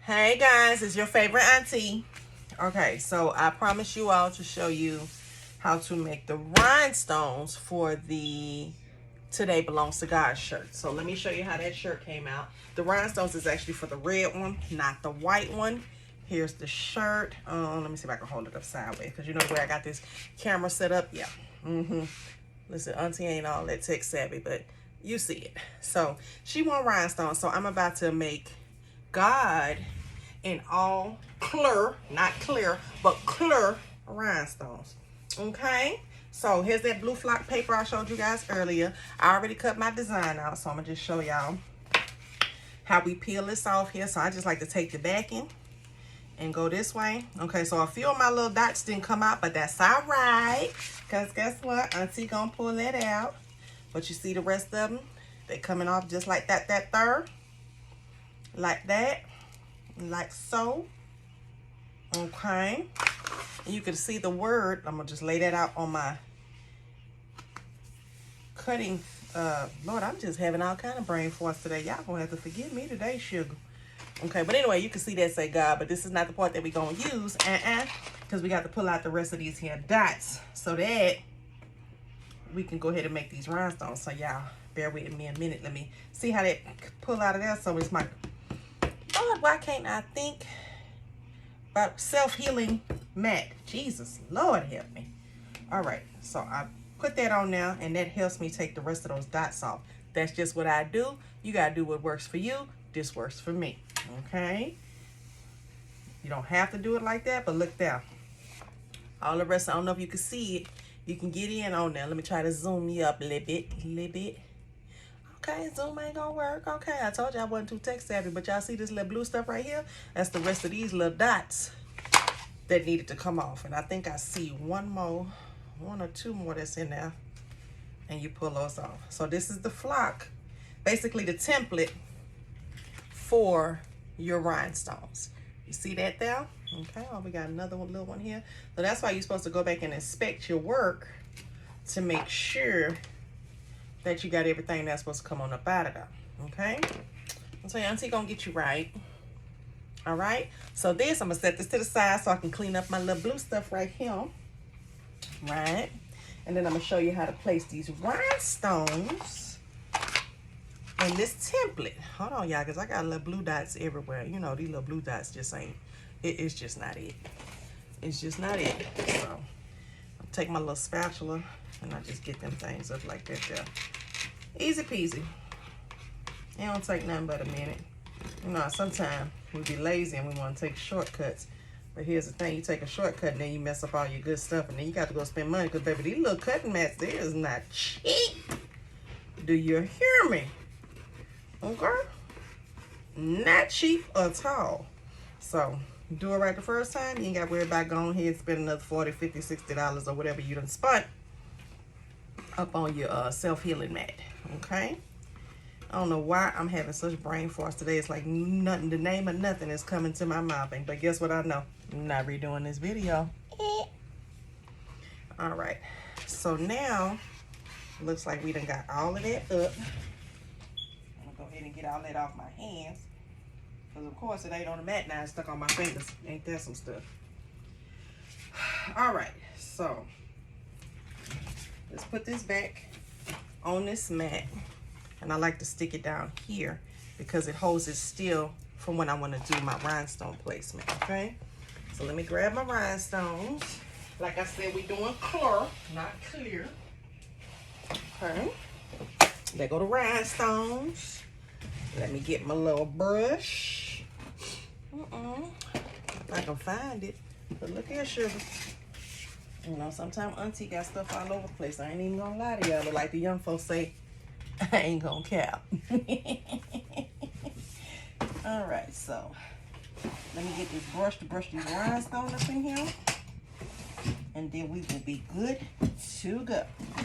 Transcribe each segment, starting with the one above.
Hey guys, it's your favorite auntie. Okay, so I promised you all to show you how to make the rhinestones for the Today Belongs to God shirt. So let me show you how that shirt came out. The rhinestones is actually for the red one, not the white one. Here's the shirt. Let me see if I can hold it up sideways because you know the way I got this camera set up. Yeah. Listen, auntie ain't all that tech savvy, but you see it. So she want rhinestones. So I'm about to make God in all clear, not clear, but clear rhinestones. Okay, so here's that blue flock paper I showed you guys earlier. I already cut my design out, so I'm gonna just show y'all how we peel this off here. So I just like to take the backing and go this way. Okay, so a few of my little dots didn't come out, but that's all right, because guess what, auntie gonna pull that out. But you see the rest of them, they coming off just like that third, like that, like so. Okay, and you can see the word. I'm gonna just lay that out on my cutting. Lord, I'm just having all kind of brain force today. Y'all gonna have to forgive me today, sugar. Okay, but anyway, you can see that say God, but this is not the part that we're gonna use, because we got to pull out the rest of these here dots so that we can go ahead and make these rhinestones. So y'all bear with me a minute. Let me see how that pull out of there. So it's my, Lord, why can't I think about self-healing mat? Jesus, Lord help me. All right, so I put that on now, and that helps me take the rest of those dots off. That's just what I do. You gotta do what works for you. This works for me. Okay, you don't have to do it like that, but look there. All the rest, I don't know if you can see it. You can get in on there. Let me try to zoom you up a little bit. Okay, zoom ain't gonna work. Okay, I told you I wasn't too tech savvy, but y'all see this little blue stuff right here? That's the rest of these little dots that needed to come off. And I think I see one or two more that's in there. And you pull those off. So this is the flock, basically the template for your rhinestones. You see that there? Okay, oh, we got another little one here. So that's why you're supposed to go back and inspect your work to make sure that you got everything that's supposed to come on up out of there. Okay, so auntie gonna get you right. All right, so this, I'm gonna set this to the side so I can clean up my little blue stuff right here. Right, and then I'm gonna show you how to place these rhinestones in this template. Hold on, y'all, because I got little blue dots everywhere. You know, these little blue dots just ain't, it's just not it. It's just not it. So I'll take my little spatula and I just get them things up like that there. Easy peasy. It don't take nothing but a minute. You know, sometimes we be lazy and we want to take shortcuts. But here's the thing, you take a shortcut and then you mess up all your good stuff, and then you got to go spend money, because baby, these little cutting mats, they is not cheap. Do you hear me? Okay? Not cheap at all. So do it right the first time. You ain't got to worry about going ahead and spend another $40, $50, $60 or whatever you done spent up on your self-healing mat. Okay? I don't know why I'm having such brain force today. It's like nothing, the name of nothing is coming to my mouth. But guess what I know? I'm not redoing this video. All right. So now, looks like we done got all of that up. I'm gonna go ahead and get all that off my hands. Because of course it ain't on the mat now, it's stuck on my fingers. Ain't that some stuff? All right, so let's put this back on this mat. And I like to stick it down here because it holds it still from when I want to do my rhinestone placement, okay? So let me grab my rhinestones. Like I said, we're doing clear, not clear. Okay. There go the rhinestones. Let me get my little brush. If I can find it. But look here, sugar. You know, sometimes auntie got stuff all over the place. I ain't even gonna lie to y'all. But like the young folks say, I ain't gonna cap. All right, so let me get this brush to brush these rhinestones up in here, and then we will be good to go. All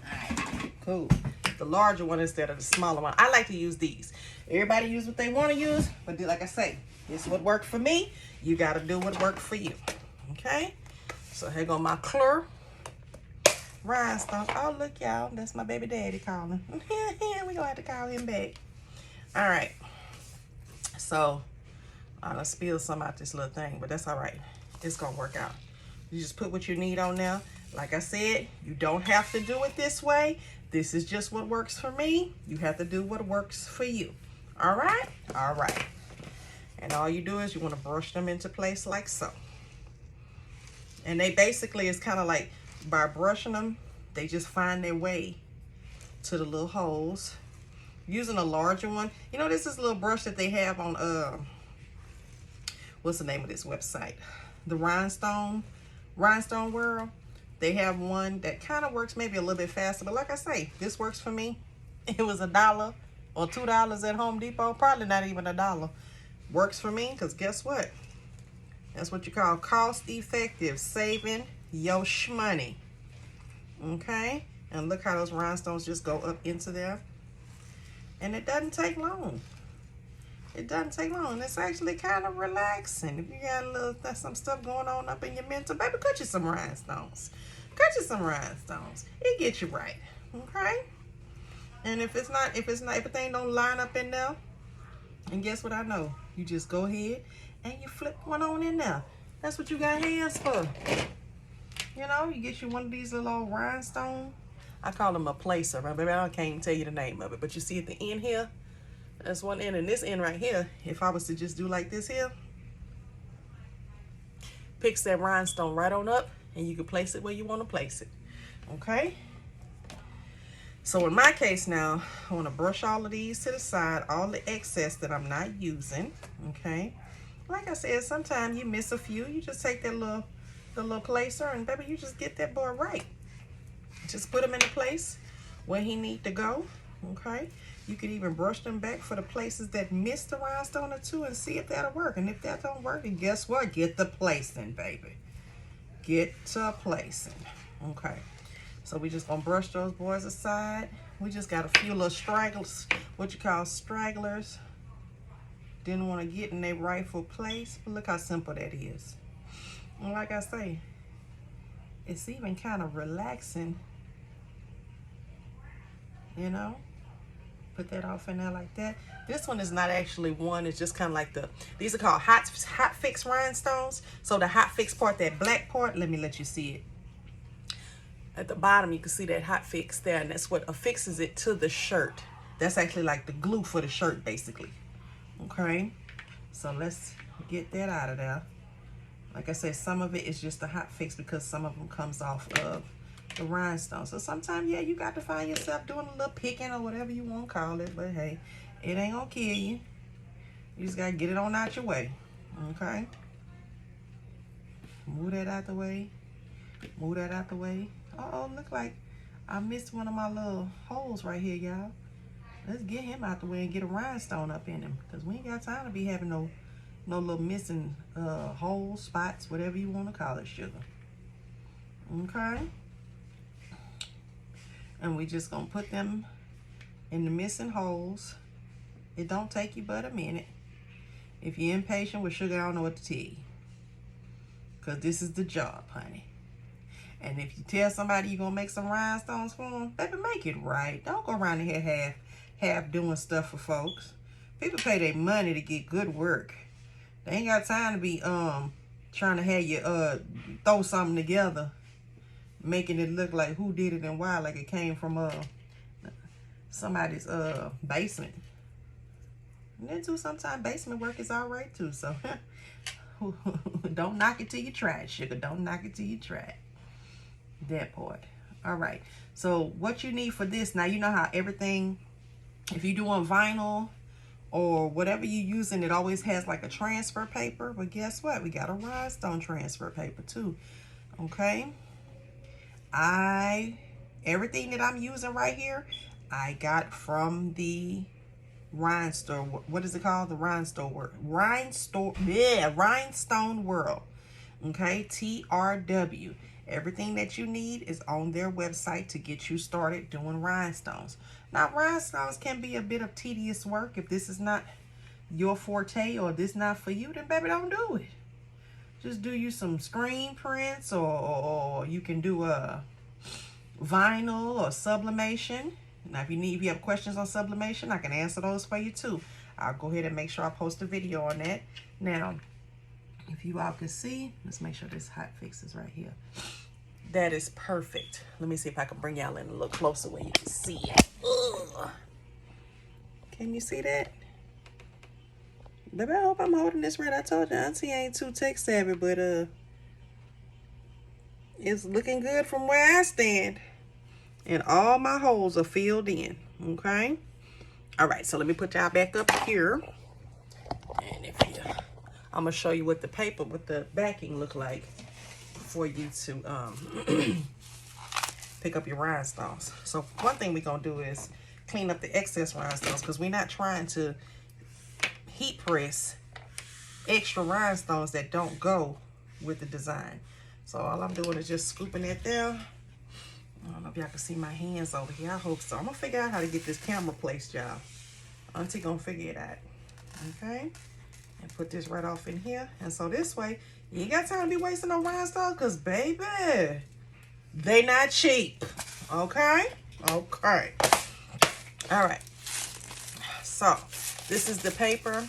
right, cool. The larger one instead of the smaller one. I like to use these. Everybody use what they want to use, but like I say, this is what worked for me. You got to do what worked for you. Okay, so here go my clear rhinestones. Oh, look, y'all. That's my baby daddy calling. We gonna have to call him back. All right. So I done spilled some out this little thing, but that's all right. It's gonna work out. You just put what you need on there. Like I said, you don't have to do it this way. This is just what works for me. You have to do what works for you. All right? All right. And all you do is you want to brush them into place like so. And they basically, it's kind of like by brushing them, they just find their way to the little holes. Using a larger one. You know, this is a little brush that they have on, what's the name of this website? The Rhinestone World. They have one that kind of works maybe a little bit faster. But like I say, this works for me. It was $1 or $2 at Home Depot. Probably not even $1. Works for me because guess what? That's what you call cost effective. Saving your shmoney. Okay? And look how those rhinestones just go up into there. And it doesn't take long. It doesn't take long. It's actually kind of relaxing. If you got a little some stuff going on up in your mental, baby, cut you some rhinestones. Cut you some rhinestones. It gets you right. Okay? And if everything don't line up in there, and guess what I know? You just go ahead and you flip one on in there. That's what you got hands for. You know, you get you one of these little old rhinestone. I call them a placer. Baby, I can't even tell you the name of it. But you see at the end here, that's one end, and this end right here, if I was to just do like this here, picks that rhinestone right on up, and you can place it where you want to place it. Okay? So in my case now, I want to brush all of these to the side, all the excess that I'm not using. Okay? Like I said, sometimes you miss a few. You just take that little placer, and baby, you just get that boy right. Just put him in the place where he need to go. Okay? You can even brush them back for the places that missed the rhinestone or two and see if that'll work. And if that don't work, then guess what? Get the placing, baby. Get to placing. Okay. So we just gonna brush those boys aside. We just got a few little stragglers, what you call stragglers. Didn't want to get in their rightful place. But look how simple that is. And like I say, it's even kind of relaxing. You know? Put that off in there like that. This one is not actually one. It's just kind of like these are called hot fix rhinestones. So the hot fix part, that black part, let me let you see it. At the bottom, you can see that hot fix there, and that's what affixes it to the shirt. That's actually like the glue for the shirt, basically. Okay, so let's get that out of there. Like I said, some of it is just a hot fix because some of them comes off of the rhinestone. So sometimes, yeah, you got to find yourself doing a little picking or whatever you want to call it. But hey, it ain't gonna kill you. You just gotta get it on out your way. Okay. Move that out the way. Move that out the way. Uh-oh, look like I missed one of my little holes right here, y'all. Let's get him out the way and get a rhinestone up in him. Because we ain't got time to be having no little missing holes, spots, whatever you want to call it, sugar. Okay. And we just gonna put them in the missing holes. It don't take you but a minute. If you're impatient with sugar, I don't know what to tell you. Because this is the job, honey. And if you tell somebody you're gonna make some rhinestones for them, baby, make it right. Don't go around here half doing stuff for folks. People pay their money to get good work. They ain't got time to be trying to have you throw something together, making it look like who did it and why, like it came from somebody's basement. And then too, sometimes basement work is all right too. So don't knock it till you try it, sugar. Don't knock it till you try it. That part. All right. So what you need for this, now you know how everything, if you're doing vinyl or whatever you're using, it always has like a transfer paper. But guess what? We got a rhinestone transfer paper too. Okay. Everything that I'm using right here, I got from the rhinestone. What is it called? The rhinestone world. Rhinestone World. Okay. TRW. Everything that you need is on their website to get you started doing rhinestones. Now, rhinestones can be a bit of tedious work. If this is not your forte or this not for you, then baby, don't do it. Just do you some screen prints, or you can do a vinyl or sublimation. Now, if you have questions on sublimation, I can answer those for you too. I'll go ahead and make sure I post a video on that. Now, if you all can see, let's make sure this hot fix is right here. That is perfect. Let me see if I can bring y'all in a little closer where you can see it. Ugh. Can you see that? Baby, I hope I'm holding this right. I told you, Auntie ain't too tech savvy, but it's looking good from where I stand. And all my holes are filled in, okay? All right, so let me put y'all back up here. And if you, I'm gonna show you what the paper with the backing look like for you to pick up your rhinestones. So one thing we're gonna do is clean up the excess rhinestones, because we're not trying to heat press extra rhinestones that don't go with the design. So all I'm doing is just scooping it down. I don't know if y'all can see my hands over here. I hope so. I'm gonna figure out how to get this camera placed, y'all. Auntie gonna figure it out. Okay? And put this right off in here. And so this way, you ain't got time to be wasting no rhinestones, because baby, they not cheap. Okay? Okay. All right. So this is the paper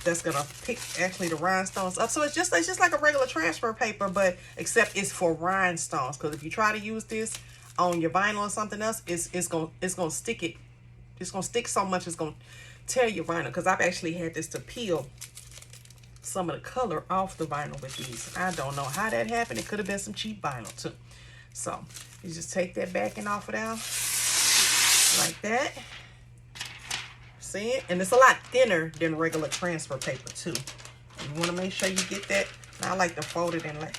that's gonna pick actually the rhinestones up. So it's just like a regular transfer paper, but except it's for rhinestones. Because if you try to use this on your vinyl or something else, it's gonna stick it. It's gonna stick so much it's gonna tear your vinyl. Because I've actually had this to peel some of the color off the vinyl with these. I don't know how that happened. It could have been some cheap vinyl too. So you just take that backing off of there like that. See it? And it's a lot thinner than regular transfer paper too. You want to make sure you get that. I like to fold it in like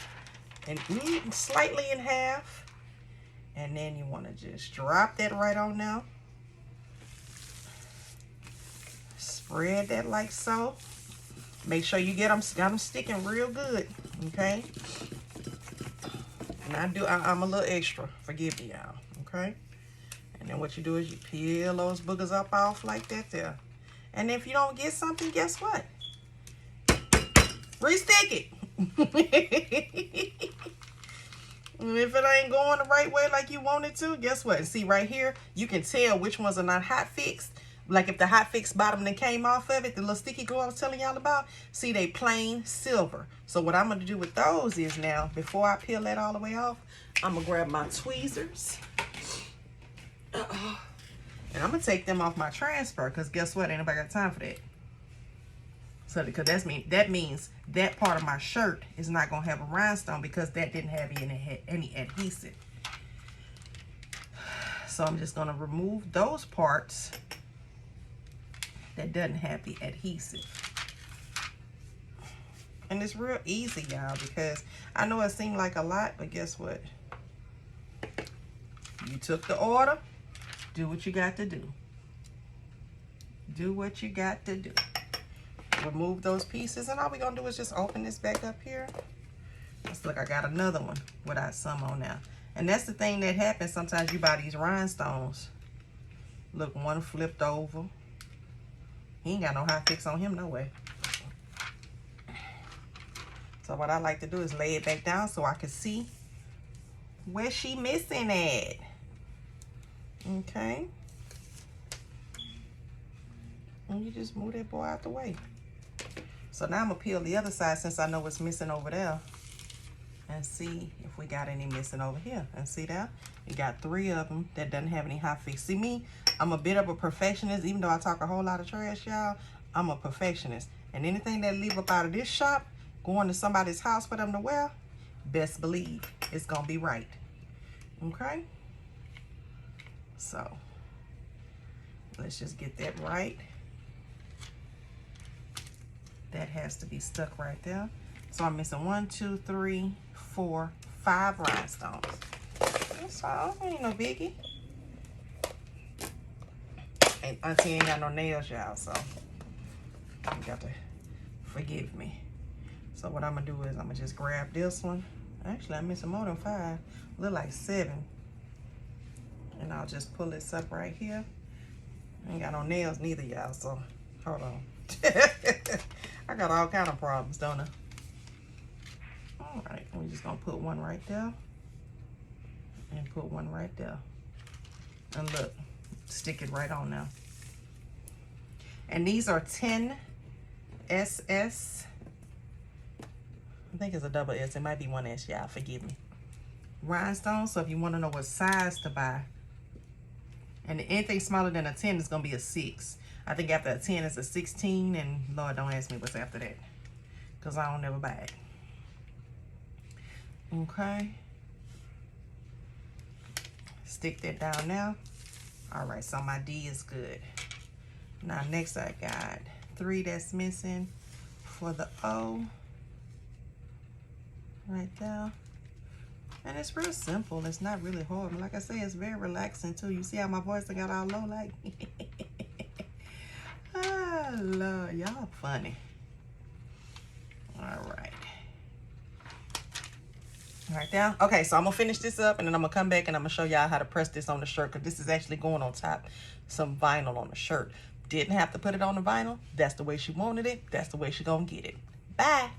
slightly in half, and then you want to just drop that right on now. Spread that like so. Make sure you got them sticking real good. Okay. And I'm a little extra. Forgive me, y'all. Okay. And then what you do is you peel those boogers up off like that there. And if you don't get something, guess what? Restick it. And if it ain't going the right way like you want it to, guess what? See right here, you can tell which ones are not hot fixed. Like if the hot fix bottom that came off of it, the little sticky glue I was telling y'all about, see they plain silver. So what I'm going to do with those is now, before I peel that all the way off, I'm going to grab my tweezers. And I'm gonna take them off my transfer, because guess what? Ain't nobody got time for that. So because that means that part of my shirt is not gonna have a rhinestone, because that didn't have any adhesive. So I'm just gonna remove those parts that doesn't have the adhesive. And it's real easy, y'all, because I know it seemed like a lot, but guess what? You took the order. Do what you got to do. Do what you got to do. Remove those pieces, and all we're gonna do is just open this back up here. Let's look, I got another one without some on now. And that's the thing that happens sometimes. You buy these rhinestones. Look, one flipped over. He ain't got no hot fix on him, no way. So what I like to do is lay it back down so I can see where she missing at. Okay. And you just move that boy out the way. So now I'm gonna peel the other side, since I know what's missing over there, and see if we got any missing over here. And see that? You got 3 of them that doesn't have any hot fix. See me, I'm a bit of a perfectionist. Even though I talk a whole lot of trash, y'all, I'm a perfectionist. And anything that leave up out of this shop, going to somebody's house for them to wear, best believe it's gonna be right. Okay? So let's just get that right. That has to be stuck right there. So I'm missing 1, 2, 3, 4, 5 rhinestones. That's all. Ain't no biggie. And Auntie ain't got no nails, y'all, so you got to forgive me. So what I'm gonna do is I'm gonna just grab this one. Actually, I'm missing more than 5. Look like 7. And I'll just pull this up right here. I ain't got no nails neither, y'all, so hold on. I got all kind of problems, don't I? All right, we're just gonna put one right there and put one right there. And look, stick it right on now. And these are 10 SS. I think it's a double S. It might be 1S, y'all. Forgive me. Rhinestones. So if you want to know what size to buy, and anything smaller than a 10 is going to be a 6. I think after a 10 is a 16, and Lord, don't ask me what's after that, because I don't never buy it. Okay. Stick that down now. All right, so my D is good. Now next I got 3 that's missing for the O. Right there. And it's real simple. It's not really hard. But like I say, it's very relaxing too. You see how my voice got all low like? Ah, Lord, y'all funny. All right. All right there. Okay, so I'm gonna finish this up and then I'm gonna come back and I'm gonna show y'all how to press this on the shirt, because this is actually going on top some vinyl on the shirt. Didn't have to put it on the vinyl. That's the way she wanted it. That's the way she gonna get it. Bye.